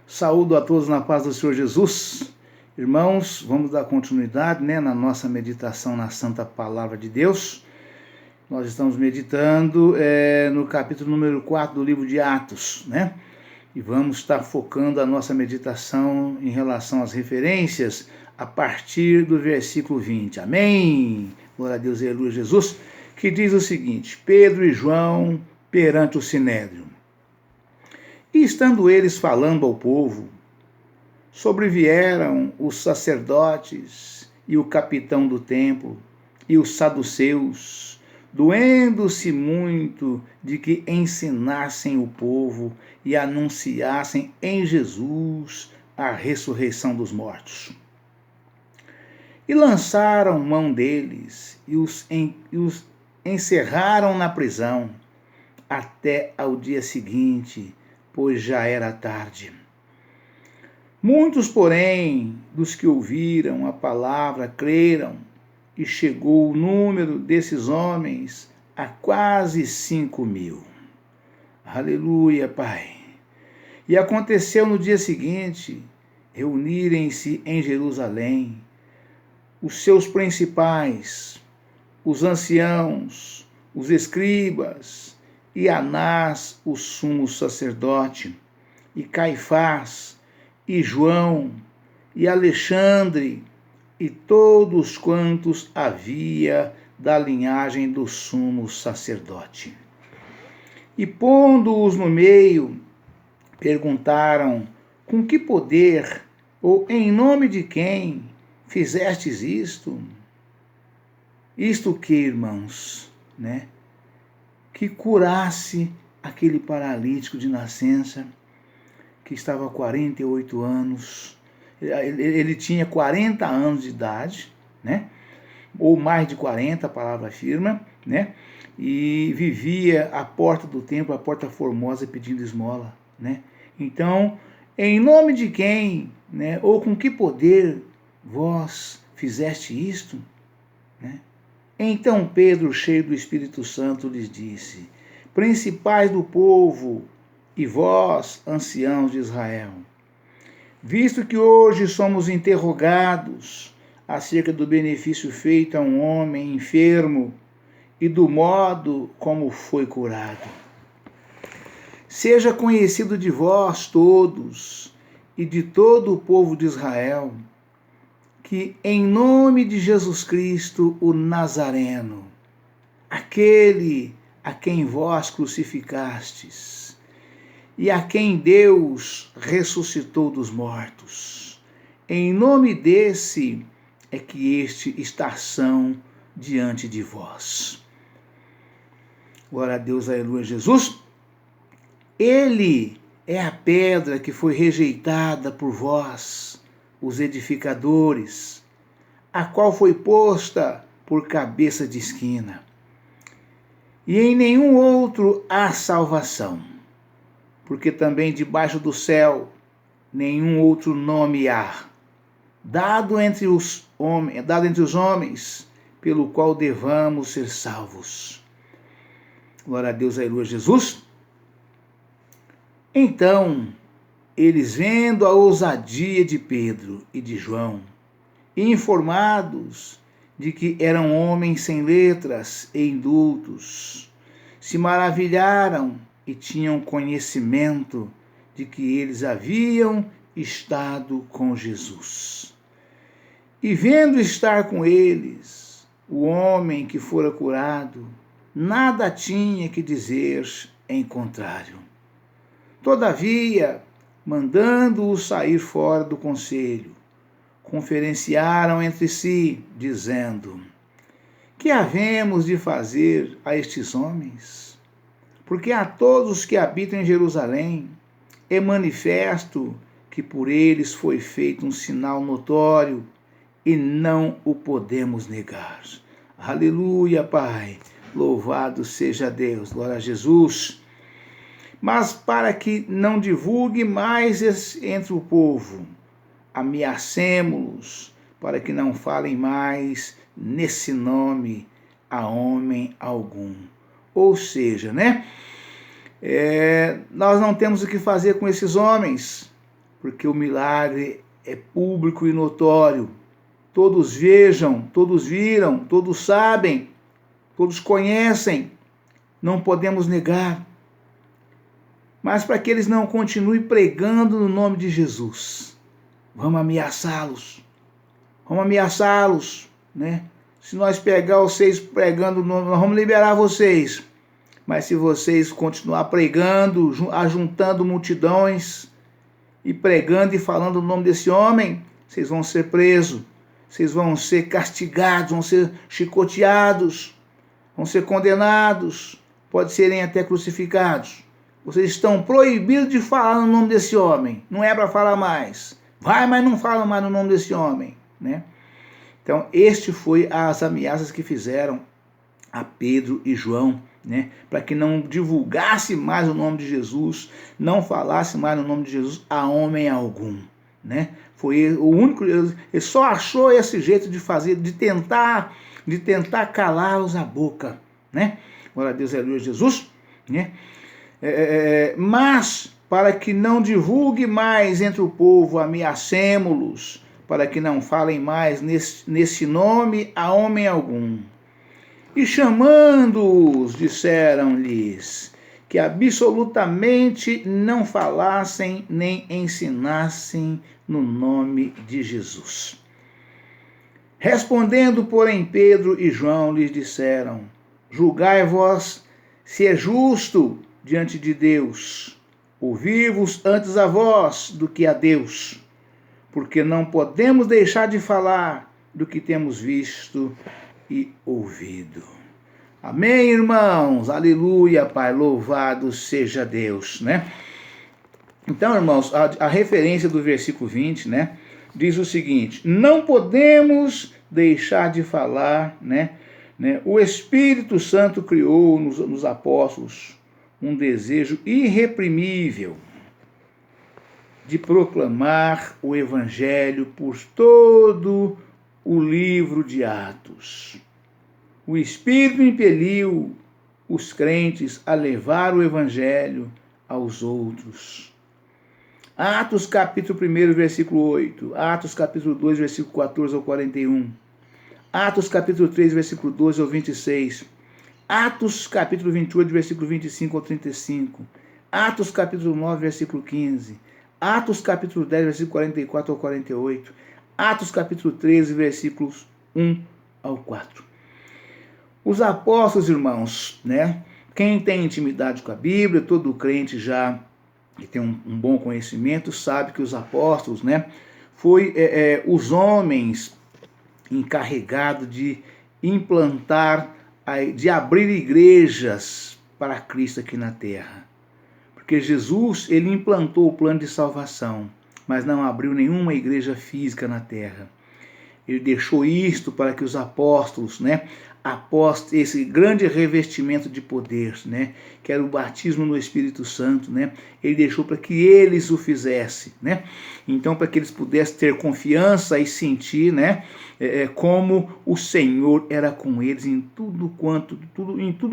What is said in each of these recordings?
Saúdo a todos na paz do Senhor Jesus. Irmãos, vamos dar continuidade na nossa meditação na Santa Palavra de Deus. Nós estamos meditando no capítulo número 4 do livro de Atos, E vamos estar focando a nossa meditação em relação às referências a partir do versículo 20. Amém? Glória a Deus e aleluia Jesus, que diz o seguinte: Pedro e João perante o Sinédrio. E estando eles falando ao povo, sobrevieram os sacerdotes e o capitão do templo e os saduceus, doendo-se muito de que ensinassem o povo e anunciassem em Jesus a ressurreição dos mortos. E lançaram mão deles e os encerraram na prisão até ao dia seguinte, pois já era tarde. Muitos, porém, dos que ouviram a palavra creram, e chegou o número desses homens a quase 5.000. Aleluia, Pai. E aconteceu no dia seguinte, reunirem-se em Jerusalém os seus principais, os anciãos, os escribas, e Anás, o sumo sacerdote, e Caifás, e João, e Alexandre, e todos quantos havia da linhagem do sumo sacerdote. E pondo-os no meio, perguntaram: com que poder, ou em nome de quem, fizestes isto? Isto que, irmãos, que curasse aquele paralítico de nascença, que estava há 48 anos, ele tinha 40 anos de idade, ou mais de 40, a palavra afirma, e vivia à porta do templo, a porta formosa, pedindo esmola, Então, em nome de quem, ou com que poder vós fizeste isto, Então Pedro, cheio do Espírito Santo, lhes disse: principais do povo, e vós, anciãos de Israel, visto que hoje somos interrogados acerca do benefício feito a um homem enfermo e do modo como foi curado, seja conhecido de vós todos e de todo o povo de Israel, que em nome de Jesus Cristo, o Nazareno, aquele a quem vós crucificastes, e a quem Deus ressuscitou dos mortos, em nome desse é que este está são diante de vós. Glória a Deus, aleluia Jesus. Ele é a pedra que foi rejeitada por vós, os edificadores, a qual foi posta por cabeça de esquina. E em nenhum outro há salvação, porque também debaixo do céu nenhum outro nome há, dado entre os homens, pelo qual devamos ser salvos. Glória a Deus, aleluia Jesus. Então, eles, vendo a ousadia de Pedro e de João, e informados de que eram homens sem letras e indultos, se maravilharam e tinham conhecimento de que eles haviam estado com Jesus. E vendo estar com eles o homem que fora curado, nada tinha que dizer em contrário. Todavia, mandando-o sair fora do conselho, conferenciaram entre si, dizendo: que havemos de fazer a estes homens? Porque a todos os que habitam em Jerusalém é manifesto que por eles foi feito um sinal notório e não o podemos negar. Aleluia, Pai. Louvado seja Deus. Glória a Jesus. Mas para que não divulgue mais entre o povo, ameacemo-los para que não falem mais nesse nome a homem algum. Ou seja, nós não temos o que fazer com esses homens, porque o milagre é público e notório. Todos vejam, todos viram, todos sabem, todos conhecem, não podemos negar. Mas para que eles não continuem pregando no nome de Jesus, vamos ameaçá-los. Vamos ameaçá-los, né? Se nós pegar vocês pregando, nós vamos liberar vocês. Mas se vocês continuar pregando, ajuntando multidões e pregando e falando o nome desse homem, vocês vão ser presos, vocês vão ser castigados, vão ser chicoteados, vão ser condenados, pode serem até crucificados. Vocês estão proibidos de falar no nome desse homem, não é para falar mais. Vai, mas não fala mais no nome desse homem, né? Então, este foi as ameaças que fizeram a Pedro e João, né? Para que não divulgasse mais o nome de Jesus, não falasse mais no nome de Jesus a homem algum, né? Foi o único, ele só achou esse jeito de fazer, de tentar calar-os a boca, né? Glória a Deus, aleluia, Jesus, né? Mas, para que não divulgue mais entre o povo, ameacemo-los, para que não falem mais nesse nome a homem algum. E chamando-os, disseram-lhes que absolutamente não falassem nem ensinassem no nome de Jesus. Respondendo, porém, Pedro e João lhes disseram: julgai vós se é justo diante de Deus ouvir-vos antes a vós do que a Deus, porque não podemos deixar de falar do que temos visto e ouvido. Amém, irmãos? Aleluia, Pai, louvado seja Deus, né? Então, irmãos, a referência do versículo 20, né, diz o seguinte: não podemos deixar de falar, né? O Espírito Santo criou nos apóstolos um desejo irreprimível de proclamar o Evangelho por todo o livro de Atos. O Espírito impeliu os crentes a levar o Evangelho aos outros. Atos capítulo 1, versículo 8. Atos capítulo 2, versículo 14 ao 41. Atos capítulo 3, versículo 12 ao 26. Atos capítulo 28, versículo 25 ao 35. Atos capítulo 9, versículo 15. Atos capítulo 10, versículo 44 ao 48. Atos capítulo 13, versículos 1 ao 4. Os apóstolos, irmãos, né? Quem tem intimidade com a Bíblia, todo crente já que tem um bom conhecimento, sabe que os apóstolos, né? Foi os homens encarregados de implantar, de abrir igrejas para Cristo aqui na terra. Porque Jesus, ele implantou o plano de salvação, mas não abriu nenhuma igreja física na terra. Ele deixou isto para que os apóstolos, né, após esse grande revestimento de poder, né, que era o batismo no Espírito Santo, né, ele deixou para que eles o fizessem, né, então para que eles pudessem ter confiança e sentir, né, como o Senhor era com eles em tudo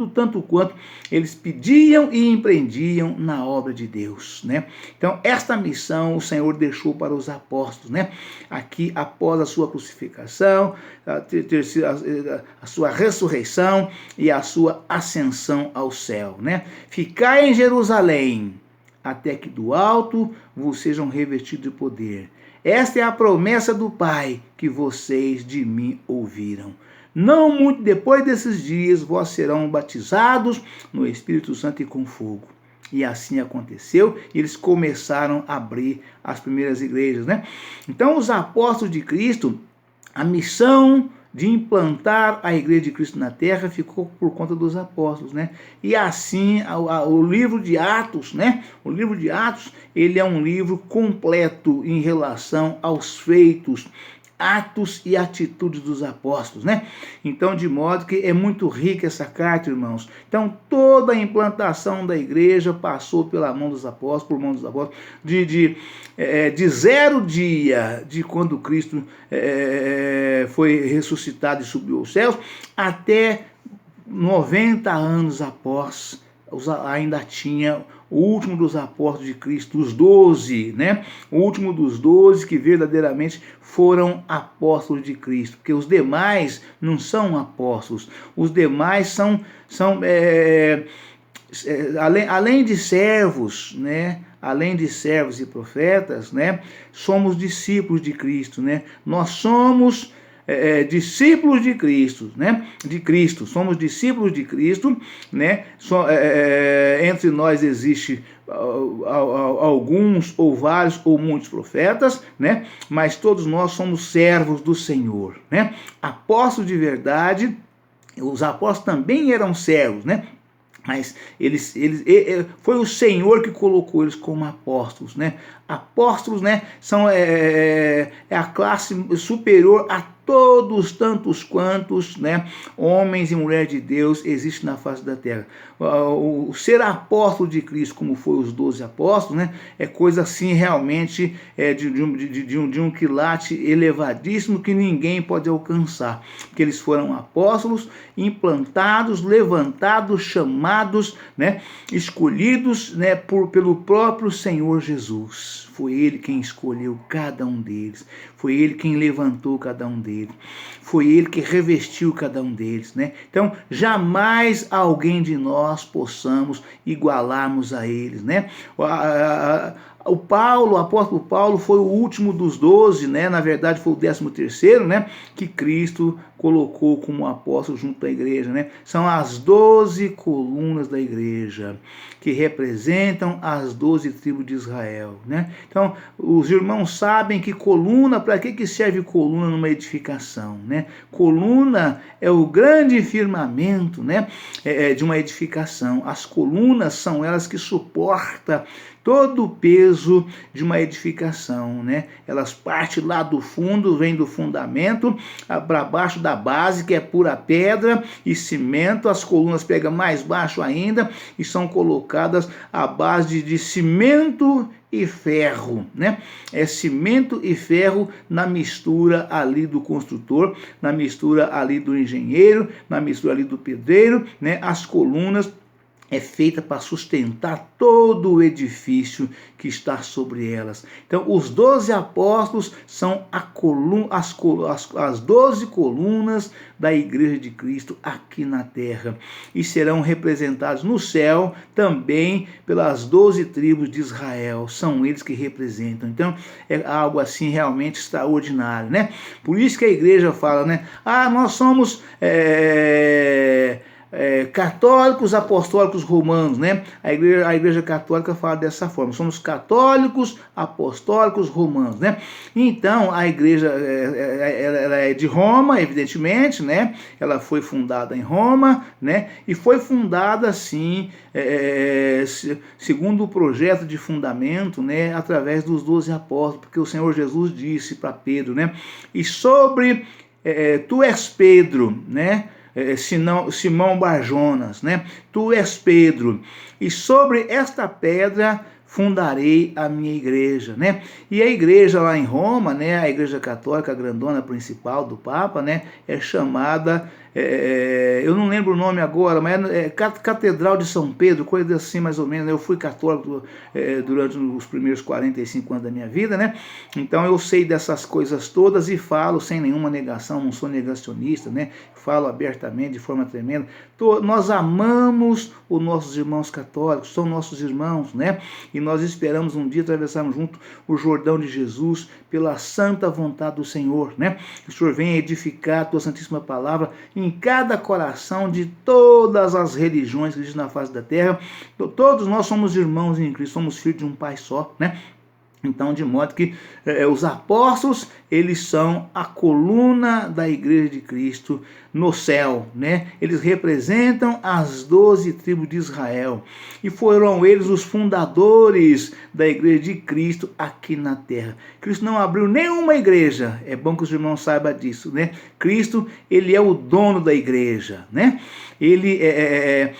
tanto quanto eles pediam e empreendiam na obra de Deus, né. Então esta missão o Senhor deixou para os apóstolos, né, aqui após a sua crucificação, a sua ressurreição e a sua ascensão ao céu, né? Ficai em Jerusalém, até que do alto vos sejam revestidos de poder. Esta é a promessa do Pai que vocês de mim ouviram. Não muito depois desses dias, vós serão batizados no Espírito Santo e com fogo. E assim aconteceu, e eles começaram a abrir as primeiras igrejas, né? Então, os apóstolos de Cristo, a missão de implantar a igreja de Cristo na terra ficou por conta dos apóstolos, né? E assim, o livro de Atos, né? O livro de Atos, ele é um livro completo em relação aos feitos, atos e atitudes dos apóstolos, né? Então, de modo que é muito rica essa carta, irmãos. Então, toda a implantação da igreja passou pela mão dos apóstolos, por mão dos apóstolos, de 0 dia de quando Cristo foi ressuscitado e subiu aos céus, até 90 anos após, ainda tinha o último dos apóstolos de Cristo, os 12, né? O último dos 12 que verdadeiramente foram apóstolos de Cristo, porque os demais não são apóstolos, os demais são além de servos, né? Além de servos e profetas, né? Somos discípulos de Cristo, né? Nós somos discípulos de Cristo, né? De Cristo, somos discípulos de Cristo, né? Entre nós existe alguns ou vários ou muitos profetas, né? Mas todos nós somos servos do Senhor, né? Apóstolos de verdade, os apóstolos também eram servos, né? Mas foi o Senhor que colocou eles como apóstolos, né? Apóstolos, né, são a classe superior a todos tantos quantos, né, homens e mulheres de Deus existem na face da terra. O ser apóstolo de Cristo, como foi os 12 apóstolos, né, é coisa assim realmente de um quilate elevadíssimo que ninguém pode alcançar, porque eles foram apóstolos implantados, levantados, chamados, né, escolhidos, né, pelo próprio Senhor Jesus. Foi Ele quem escolheu cada um deles, foi Ele quem levantou cada um deles, foi Ele que revestiu cada um deles, né? Então, jamais alguém de nós possamos igualarmos a eles, né? O apóstolo Paulo foi o último dos 12, né? Na verdade foi o 13º, né? Que Cristo colocou como apóstolo junto da igreja, né? São as 12 colunas da igreja, que representam as 12 tribos de Israel, né? Então, os irmãos sabem que coluna, para que serve coluna numa edificação, né? Coluna é o grande firmamento, né? De uma edificação. As colunas são elas que suportam todo o peso de uma edificação, né? Elas partem lá do fundo, vêm do fundamento para baixo da base, que é pura pedra e cimento. As colunas pegam mais baixo ainda e são colocadas à base de cimento e ferro, né? É cimento e ferro na mistura ali do construtor, na mistura ali do engenheiro, na mistura ali do pedreiro, né? As colunas é feita para sustentar todo o edifício que está sobre elas. Então, os 12 apóstolos são as 12 colunas da Igreja de Cristo aqui na terra, e serão representados no céu também pelas 12 tribos de Israel. São eles que representam. Então, é algo assim realmente extraordinário, né? Por isso que a igreja fala, né? Nós somos católicos apostólicos romanos, né? A igreja católica fala dessa forma: somos católicos apostólicos romanos, né? Então a igreja ela é de Roma, evidentemente, né? Ela foi fundada em Roma, né? E foi fundada assim segundo o projeto de fundamento, né? Através dos 12 apóstolos, porque o Senhor Jesus disse para Pedro, né? E sobre tu és Pedro, né? Simão Barjonas, né? Tu és Pedro, e sobre esta pedra fundarei a minha igreja, né? E a igreja lá em Roma, né? A igreja católica, a grandona principal do Papa, né? É chamada, eu não lembro o nome agora, mas Catedral de São Pedro, coisa assim mais ou menos. Eu fui católico durante os primeiros 45 anos da minha vida, né? Então eu sei dessas coisas todas e falo sem nenhuma negação, não sou negacionista, né? Falo abertamente, de forma tremenda. Nós amamos os nossos irmãos católicos, são nossos irmãos, né? E nós esperamos um dia atravessarmos junto o Jordão de Jesus pela santa vontade do Senhor, né? Que o Senhor venha edificar a tua santíssima palavra em cada coração de todas as religiões que existem na face da terra. Todos nós somos irmãos em Cristo, somos filhos de um Pai só, né? Então, de modo que os apóstolos, eles são a coluna da Igreja de Cristo no céu, né? Eles representam as 12 tribos de Israel, e foram eles os fundadores da Igreja de Cristo aqui na terra. Cristo não abriu nenhuma igreja, é bom que os irmãos saibam disso, né? Cristo, ele é o dono da igreja, né? Ele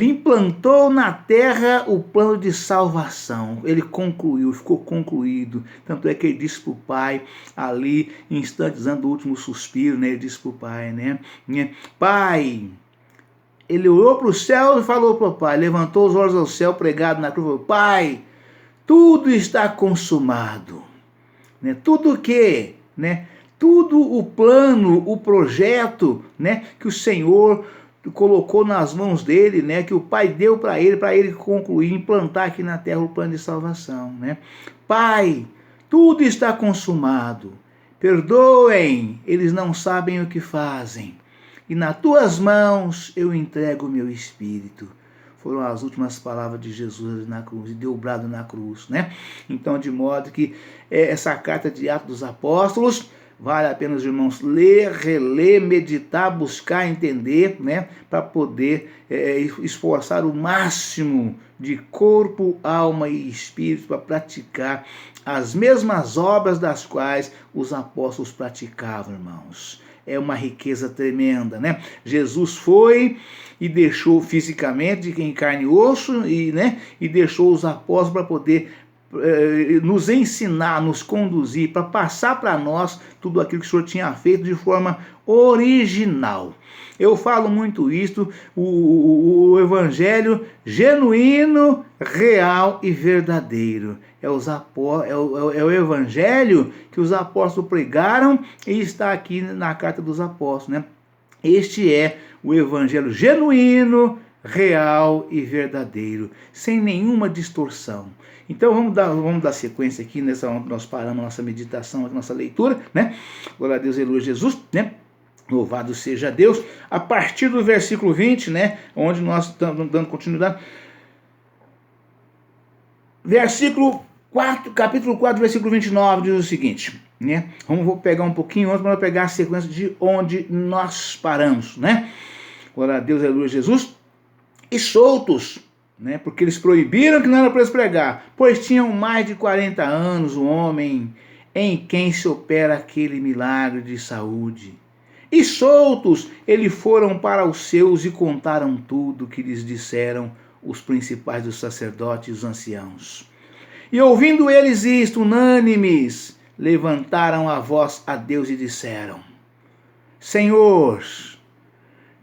implantou na terra o plano de salvação, ele concluiu, ficou concluído. Tanto é que ele disse para o Pai, ali, instantes antes do último suspiro, né? Ele disse para o Pai, né? Pai, ele olhou para o céu e falou para o Pai, levantou os olhos ao céu, pregado na cruz, falou: Pai, tudo está consumado. Né? Tudo o quê? Né? Tudo o plano, o projeto, né, que o Senhor colocou nas mãos dele, né, que o Pai deu para ele concluir, implantar aqui na terra o plano de salvação. Né? Pai, tudo está consumado. Perdoem, eles não sabem o que fazem. E nas tuas mãos eu entrego o meu espírito. Foram as últimas palavras de Jesus na cruz, e dobrado na cruz, né? Então, de modo que essa carta de Atos dos Apóstolos, vale a pena os irmãos ler, reler, meditar, buscar, entender, né? Para poder esforçar o máximo de corpo, alma e espírito para praticar as mesmas obras das quais os apóstolos praticavam, irmãos. É uma riqueza tremenda, né? Jesus foi e deixou fisicamente, em carne e osso, e deixou os apóstolos para poder nos ensinar, nos conduzir, para passar para nós tudo aquilo que o Senhor tinha feito de forma original. Eu falo muito isso, o evangelho genuíno, real e verdadeiro. É o evangelho que os apóstolos pregaram e está aqui na carta dos apóstolos, né? Este é o evangelho genuíno, real e verdadeiro, sem nenhuma distorção. Então vamos dar sequência aqui nessa onde nós paramos nossa meditação, nossa leitura, né? Glória a Deus, aleluia, Jesus, né? Louvado seja Deus. A partir do versículo 20, né? Onde nós estamos dando continuidade. Capítulo 4, versículo 29 diz o seguinte, né? Vou pegar um pouquinho antes para pegar a sequência de onde nós paramos, né? Glória a Deus, aleluia, Jesus. E soltos, né? Porque eles proibiram que não era para eles pregar, pois tinham mais de 40 anos o homem em quem se opera aquele milagre de saúde. E soltos, eles foram para os seus e contaram tudo que lhes disseram os principais dos sacerdotes e os anciãos. E ouvindo eles isto, unânimes, levantaram a voz a Deus e disseram: Senhor,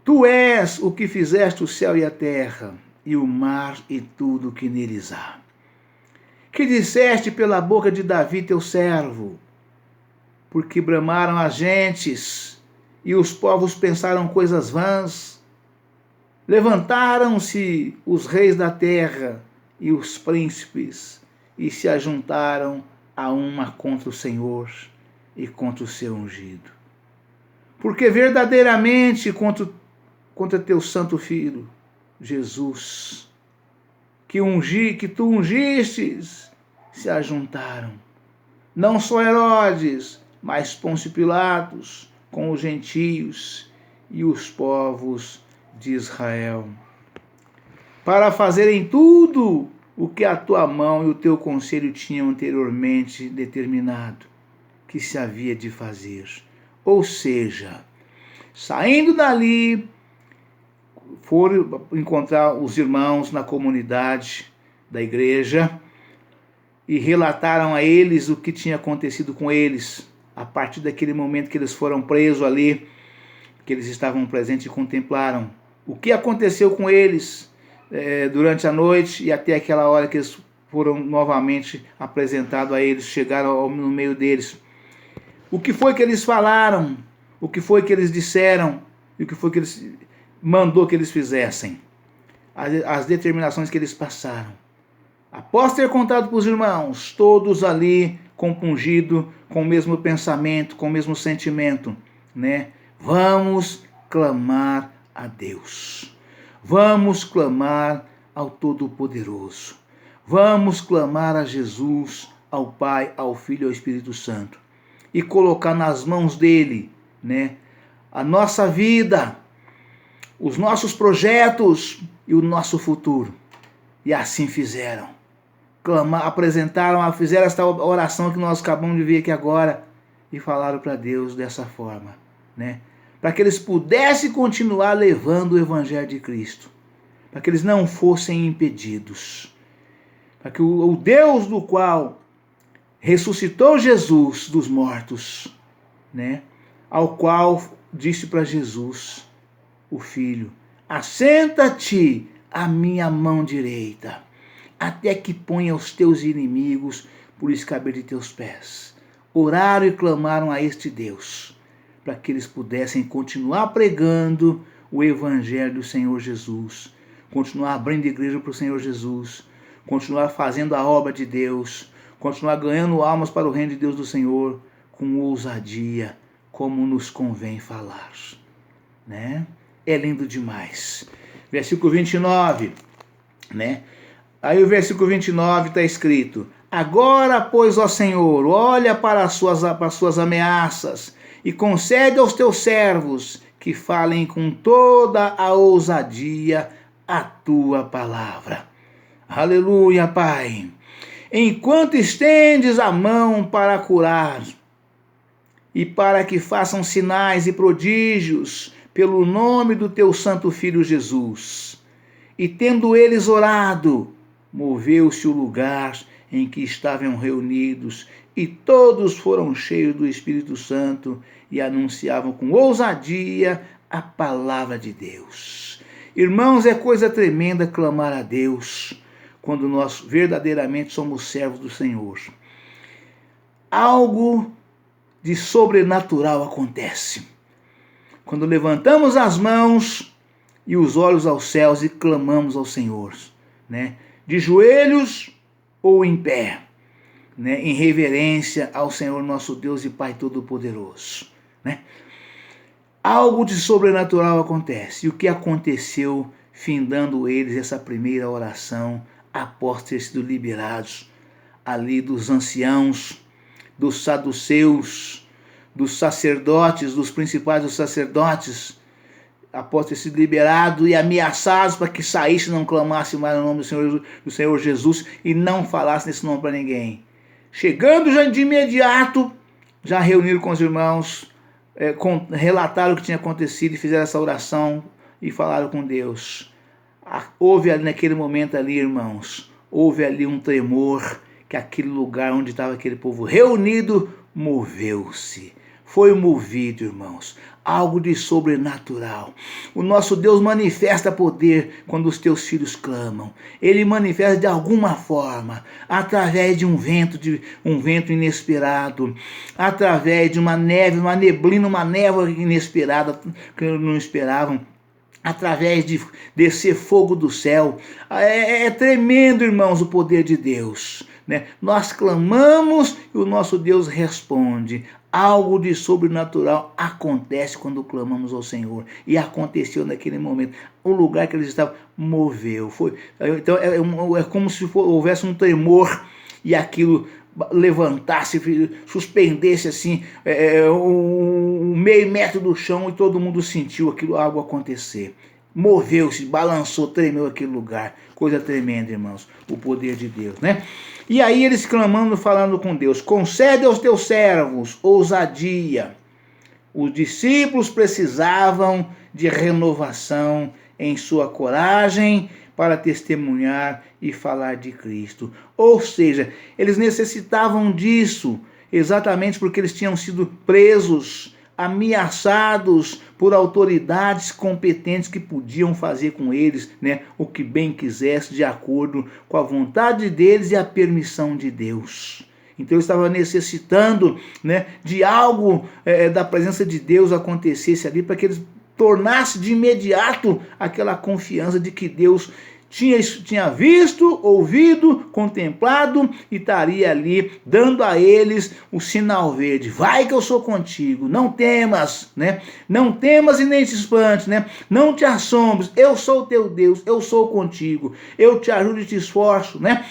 Tu és o que fizeste o céu e a terra, e o mar e tudo o que neles há. Que disseste pela boca de Davi teu servo, porque bramaram as gentes, e os povos pensaram coisas vãs. Levantaram-se os reis da terra e os príncipes, e se ajuntaram a uma contra o Senhor e contra o seu ungido. Porque verdadeiramente contra teu santo filho, Jesus, que tu ungistes, se ajuntaram. Não só Herodes, mas Pôncio Pilatos, com os gentios e os povos de Israel, para fazerem tudo o que a tua mão e o teu conselho tinham anteriormente determinado que se havia de fazer. Ou seja, saindo dali, foram encontrar os irmãos na comunidade da igreja e relataram a eles o que tinha acontecido com eles, a partir daquele momento que eles foram presos ali, que eles estavam presentes e contemplaram o que aconteceu com eles durante a noite e até aquela hora que eles foram novamente apresentados a eles, chegaram no meio deles. O que foi que eles falaram, o que foi que eles disseram e o que foi que eles mandou que eles fizessem, as determinações que eles passaram. Após ter contado para os irmãos, todos ali compungidos, com o mesmo pensamento, com o mesmo sentimento, né? Vamos clamar a Deus. Vamos clamar ao Todo-Poderoso. Vamos clamar a Jesus, ao Pai, ao Filho e ao Espírito Santo. E colocar nas mãos dele, né, a nossa vida, os nossos projetos e o nosso futuro. E assim fizeram. Fizeram esta oração que nós acabamos de ver aqui agora e falaram para Deus dessa forma, né? Para que eles pudessem continuar levando o Evangelho de Cristo, para que eles não fossem impedidos, para que o Deus do qual ressuscitou Jesus dos mortos, né? Ao qual disse para Jesus, o Filho: assenta-te à minha mão direita, até que ponha os teus inimigos por escabelo de teus pés. Oraram e clamaram a este Deus, para que eles pudessem continuar pregando o evangelho do Senhor Jesus, continuar abrindo igreja para o Senhor Jesus, continuar fazendo a obra de Deus, continuar ganhando almas para o reino de Deus do Senhor, com ousadia, como nos convém falar, né? É lindo demais. Versículo 29, né? Aí o versículo 29 está escrito: agora, pois, ó Senhor, olha para as suas ameaças e concede aos teus servos que falem com toda a ousadia a tua palavra. Aleluia, Pai. Enquanto estendes a mão para curar e para que façam sinais e prodígios pelo nome do teu santo Filho Jesus. E tendo eles orado, moveu-se o lugar em que estavam reunidos, e todos foram cheios do Espírito Santo e anunciavam com ousadia a palavra de Deus. Irmãos, é coisa tremenda clamar a Deus quando nós verdadeiramente somos servos do Senhor. Algo de sobrenatural acontece quando levantamos as mãos e os olhos aos céus e clamamos ao Senhor, né? De joelhos ou em pé, né? Em reverência ao Senhor nosso Deus e Pai Todo-Poderoso, né? Algo de sobrenatural acontece. E o que aconteceu findando eles essa primeira oração após ter sido liberados ali dos anciãos, dos saduceus, dos sacerdotes, dos principais dos sacerdotes, após ter sido liberado e ameaçados para que saísse e não clamasse mais o nome do Senhor Jesus e não falasse nesse nome para ninguém. Chegando já de imediato, já reuniram com os irmãos, relataram o que tinha acontecido e fizeram essa oração e falaram com Deus. Houve ali naquele momento ali, irmãos, houve ali um tremor, que aquele lugar onde estava aquele povo reunido moveu-se. Foi movido, irmãos, algo de sobrenatural. O nosso Deus manifesta poder quando os teus filhos clamam. Ele manifesta de alguma forma, através de um vento inesperado, através de uma neve, uma neblina, uma névoa inesperada que não esperavam, através de descer fogo do céu. É tremendo, irmãos, o poder de Deus, né? Nós clamamos e o nosso Deus responde. Algo de sobrenatural acontece quando clamamos ao Senhor. E aconteceu naquele momento. O lugar que eles estavam moveu. Então é como se houvesse um tremor e aquilo levantasse, suspendesse assim, um meio metro do chão, e todo mundo sentiu algo acontecer. Moveu-se, balançou, tremeu aquele lugar. Coisa tremenda, irmãos, o poder de Deus, né? E aí eles clamando, falando com Deus: concede aos teus servos ousadia. Os discípulos precisavam de renovação em sua coragem para testemunhar e falar de Cristo. Ou seja, eles necessitavam disso, exatamente porque eles tinham sido presos, ameaçados por autoridades competentes que podiam fazer com eles, né, o que bem quisesse, de acordo com a vontade deles e a permissão de Deus. Então eles estavam necessitando, né, de algo da presença de Deus acontecesse ali, para que eles tornassem de imediato aquela confiança de que Deus tinha visto, ouvido, contemplado e estaria ali dando a eles o sinal verde. Vai que eu sou contigo, não temas, né? Não temas e nem te espantes, né? Não te assombres, eu sou o teu Deus, eu sou contigo, eu te ajudo e te esforço, né?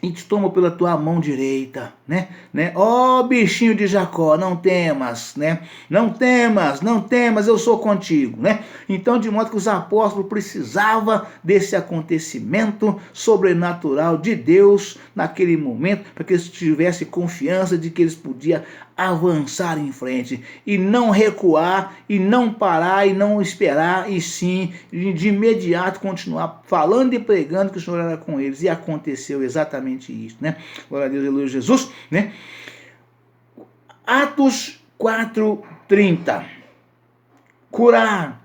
E te tomo pela tua mão direita, né? Ó bichinho de Jacó, não temas, né? Não temas, eu sou contigo, né? Então, de modo que os apóstolos precisavam desse acontecimento sobrenatural de Deus naquele momento, para que eles tivessem confiança de que eles podiam avançar em frente e não recuar e não parar e não esperar, e sim de imediato continuar falando e pregando que o Senhor era com eles. E aconteceu exatamente isso, né? Glória a Deus, aleluia, Jesus, né? Atos 4:30. Curar,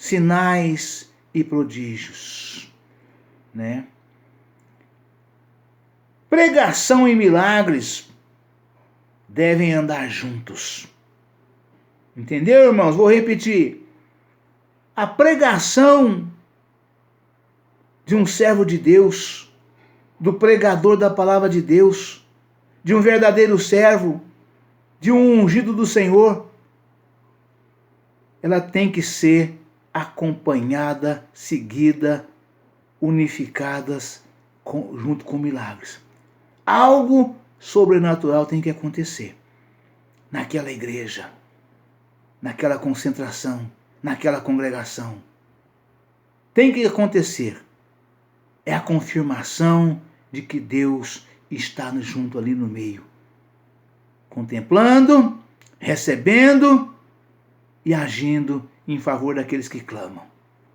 sinais e prodígios, né? Pregação e milagres devem andar juntos. Entendeu, irmãos? Vou repetir. A pregação de um servo de Deus, do pregador da palavra de Deus, de um verdadeiro servo, de um ungido do Senhor, ela tem que ser acompanhada, seguida, unificadas junto com milagres. Algo sobrenatural tem que acontecer naquela igreja, naquela concentração, naquela congregação. Tem que acontecer. É a confirmação de que Deus está junto ali no meio, contemplando, recebendo e agindo em favor daqueles que clamam,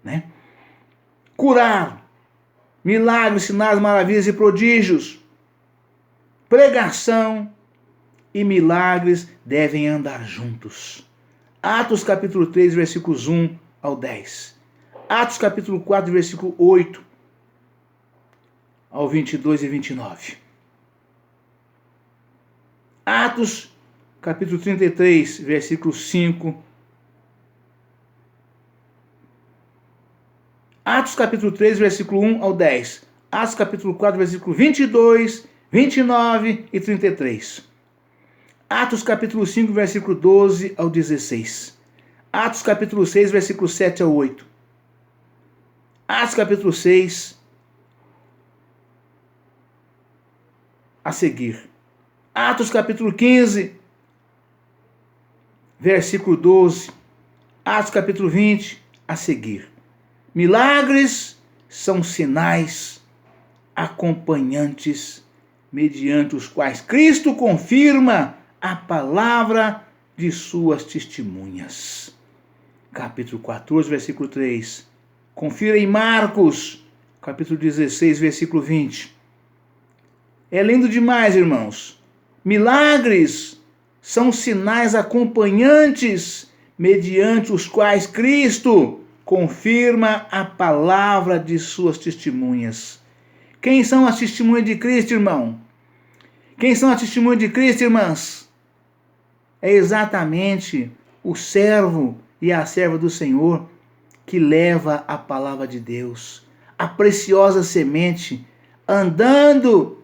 né? Curar, milagres, sinais, maravilhas e prodígios, pregação e milagres devem andar juntos. Atos capítulo 3, versículos 1 ao 10. Atos capítulo 4, versículo 8 ao 22 e 29. Atos capítulo 33, versículo 5. Atos capítulo 3, versículo 1 ao 10. Atos capítulo 4, versículo 22, 29 e 33. Atos capítulo 5, versículo 12 ao 16. Atos capítulo 6, versículo 7 ao 8. Atos capítulo 6, a seguir. Atos capítulo 15, versículo 12. Atos capítulo 20, a seguir. Milagres são sinais acompanhantes mediante os quais Cristo confirma a palavra de suas testemunhas. Capítulo 14, versículo 3. Confira em Marcos, capítulo 16, versículo 20. É lindo demais, irmãos. Milagres são sinais acompanhantes mediante os quais Cristo confirma a palavra de suas testemunhas. Quem são as testemunhas de Cristo, irmão? Quem são as testemunhas de Cristo, irmãs? É exatamente o servo e a serva do Senhor que leva a palavra de Deus, a preciosa semente, andando,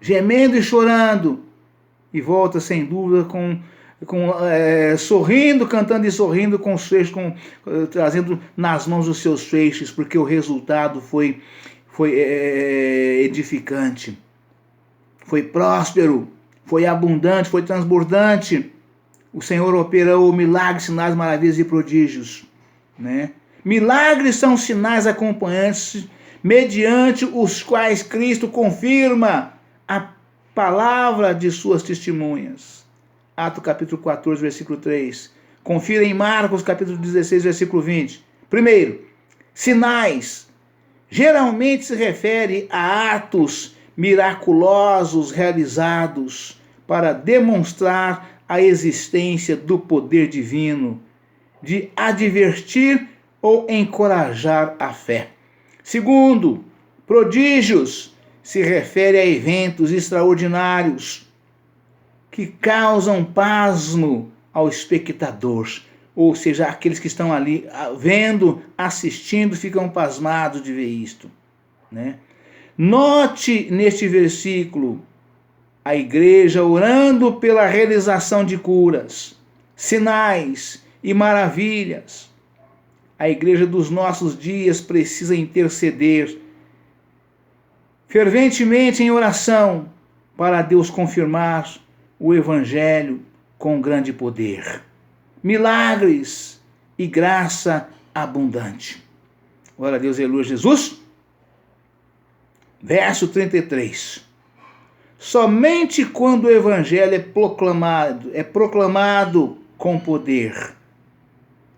gemendo e chorando, e volta sem dúvida sorrindo, cantando e sorrindo com os feixes, trazendo nas mãos os seus feixes, porque o resultado foi edificante, foi próspero, foi abundante, foi transbordante. O Senhor operou milagres, sinais, maravilhas e prodígios, né? Milagres são sinais acompanhantes mediante os quais Cristo confirma a palavra de suas testemunhas. Atos capítulo 14, versículo 3. Confira em Marcos capítulo 16, versículo 20. Primeiro, sinais. Geralmente se refere a atos miraculosos realizados para demonstrar a existência do poder divino, de advertir ou encorajar a fé. Segundo, prodígios se refere a eventos extraordinários que causam pasmo ao espectador, ou seja, aqueles que estão ali vendo, assistindo, ficam pasmados de ver isto, né? Note neste versículo a igreja orando pela realização de curas, sinais e maravilhas. A igreja dos nossos dias precisa interceder ferventemente em oração para Deus confirmar o evangelho com grande poder, milagres e graça abundante. Glória a Deus, aleluia, Jesus. Verso 33. Somente quando o evangelho é proclamado com poder,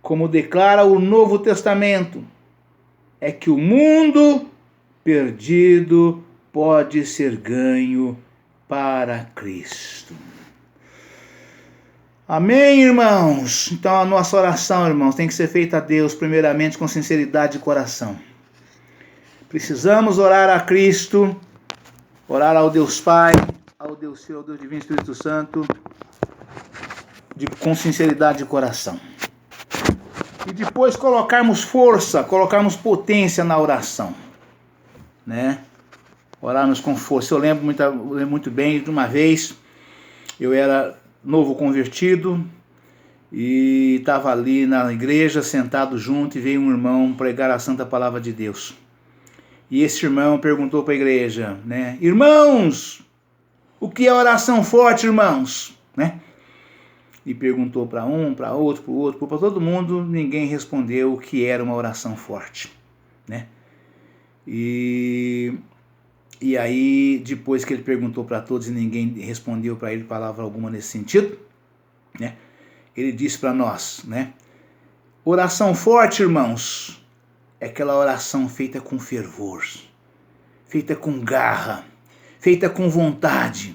como declara o Novo Testamento, é que o mundo perdido pode ser ganho para Cristo. Amém, irmãos? Então a nossa oração, irmãos, tem que ser feita a Deus, primeiramente com sinceridade de coração. Precisamos orar a Cristo, orar ao Deus Pai, ao Deus Filho, ao Deus Divino Espírito Santo, com sinceridade de coração. E depois colocarmos força, colocarmos potência na oração, né? Orarmos com força. Eu lembro muito bem de uma vez, eu era novo convertido e estava ali na igreja, sentado junto, e veio um irmão pregar a santa palavra de Deus. E esse irmão perguntou para a igreja, né? Irmãos, o que é oração forte, irmãos? Né? E perguntou para um, para outro, para todo mundo, ninguém respondeu o que era uma oração forte, né? E aí, depois que ele perguntou para todos e ninguém respondeu para ele palavra alguma nesse sentido, né? Ele disse para nós, né? Oração forte, irmãos, é aquela oração feita com fervor, feita com garra, feita com vontade.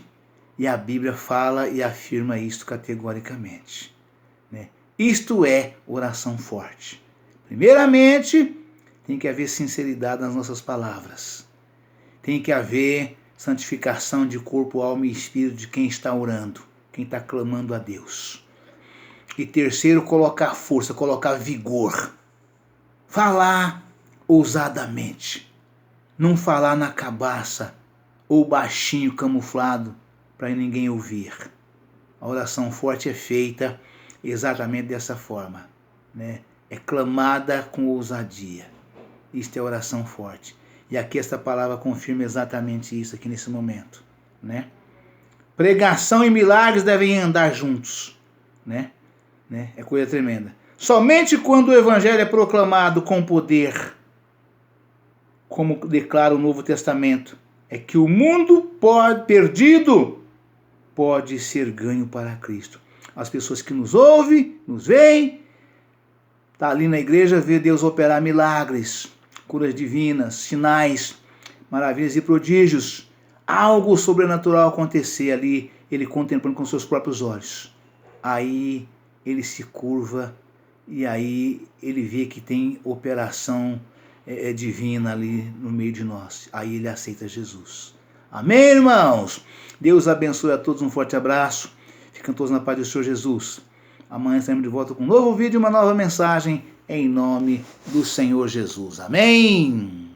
E a Bíblia fala e afirma isto categoricamente, né? Isto é oração forte. Primeiramente, tem que haver sinceridade nas nossas palavras. Tem que haver santificação de corpo, alma e espírito de quem está orando, quem está clamando a Deus. E terceiro, colocar força, colocar vigor. Falar ousadamente. Não falar na cabaça ou baixinho, camuflado, para ninguém ouvir. A oração forte é feita exatamente dessa forma, né? É clamada com ousadia. Isto é oração forte. E aqui esta palavra confirma exatamente isso aqui nesse momento, né? Pregação e milagres devem andar juntos, né? É coisa tremenda. Somente quando o evangelho é proclamado com poder, como declara o Novo Testamento, é que o mundo perdido pode ser ganho para Cristo. As pessoas que nos ouvem, nos veem, tá ali na igreja, vê Deus operar milagres, curas divinas, sinais, maravilhas e prodígios. Algo sobrenatural acontecer ali, ele contemplando com seus próprios olhos. Aí ele se curva e aí ele vê que tem operação divina ali no meio de nós. Aí ele aceita Jesus. Amém, irmãos? Deus abençoe a todos, um forte abraço. Fiquem todos na paz do Senhor Jesus. Amanhã estaremos de volta com um novo vídeo e uma nova mensagem em nome do Senhor Jesus. Amém?